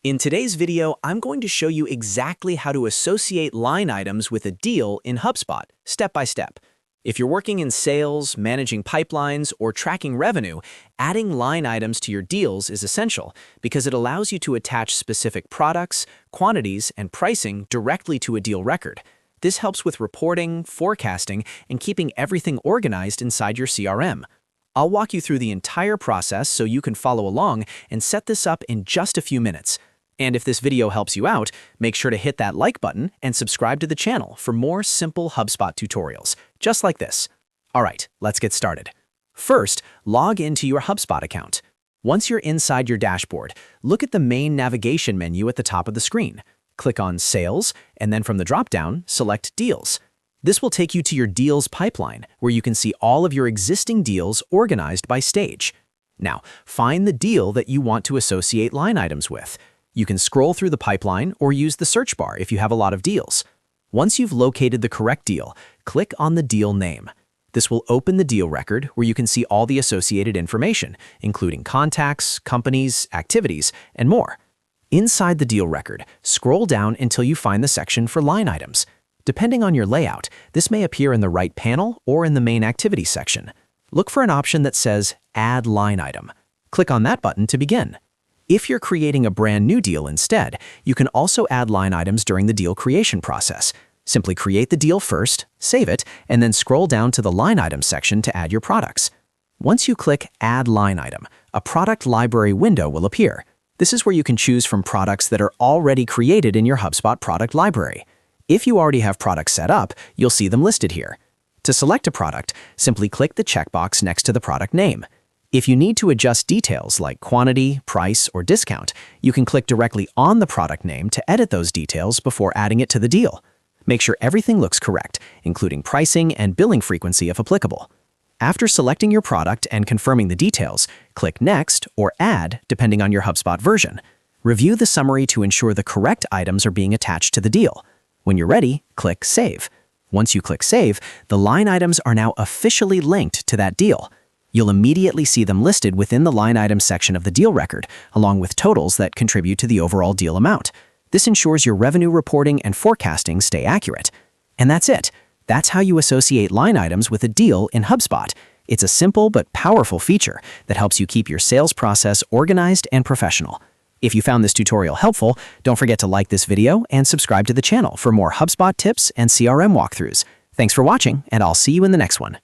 In today's video, I'm going to show you exactly how to associate line items with a deal in HubSpot, step by step. If you're working in sales, managing pipelines, or tracking revenue, adding line items to your deals is essential because it allows you to attach specific products, quantities, and pricing directly to a deal record. This helps with reporting, forecasting, and keeping everything organized inside your CRM. I'll walk you through the entire process so you can follow along and set this up in just a few minutes. And if this video helps you out, make sure to hit that like button and subscribe to the channel for more simple HubSpot tutorials, just like this. All right, let's get started. First, log into your HubSpot account. Once you're inside your dashboard, look at the main navigation menu at the top of the screen. Click on Sales, and then from the drop-down, select Deals. This will take you to your deals pipeline, where you can see all of your existing deals organized by stage. Now, find the deal that you want to associate line items with. You can scroll through the pipeline or use the search bar if you have a lot of deals. Once you've located the correct deal, click on the deal name. This will open the deal record where you can see all the associated information, including contacts, companies, activities, and more. Inside the deal record, scroll down until you find the section for line items. Depending on your layout, this may appear in the right panel or in the main activity section. Look for an option that says Add Line Item. Click on that button to begin. If you're creating a brand new deal instead, you can also add line items during the deal creation process. Simply create the deal first, save it, and then scroll down to the line item section to add your products. Once you click Add Line Item, a product library window will appear. This is where you can choose from products that are already created in your HubSpot product library. If you already have products set up, you'll see them listed here. To select a product, simply click the checkbox next to the product name. If you need to adjust details like quantity, price, or discount, you can click directly on the product name to edit those details before adding it to the deal. Make sure everything looks correct, including pricing and billing frequency if applicable. After selecting your product and confirming the details, click Next or Add depending on your HubSpot version. Review the summary to ensure the correct items are being attached to the deal. When you're ready, click Save. Once you click Save, the line items are now officially linked to that deal. You'll immediately see them listed within the line item section of the deal record, along with totals that contribute to the overall deal amount. This ensures your revenue reporting and forecasting stay accurate. And that's it. That's how you associate line items with a deal in HubSpot. It's a simple but powerful feature that helps you keep your sales process organized and professional. If you found this tutorial helpful, don't forget to like this video and subscribe to the channel for more HubSpot tips and CRM walkthroughs. Thanks for watching, and I'll see you in the next one.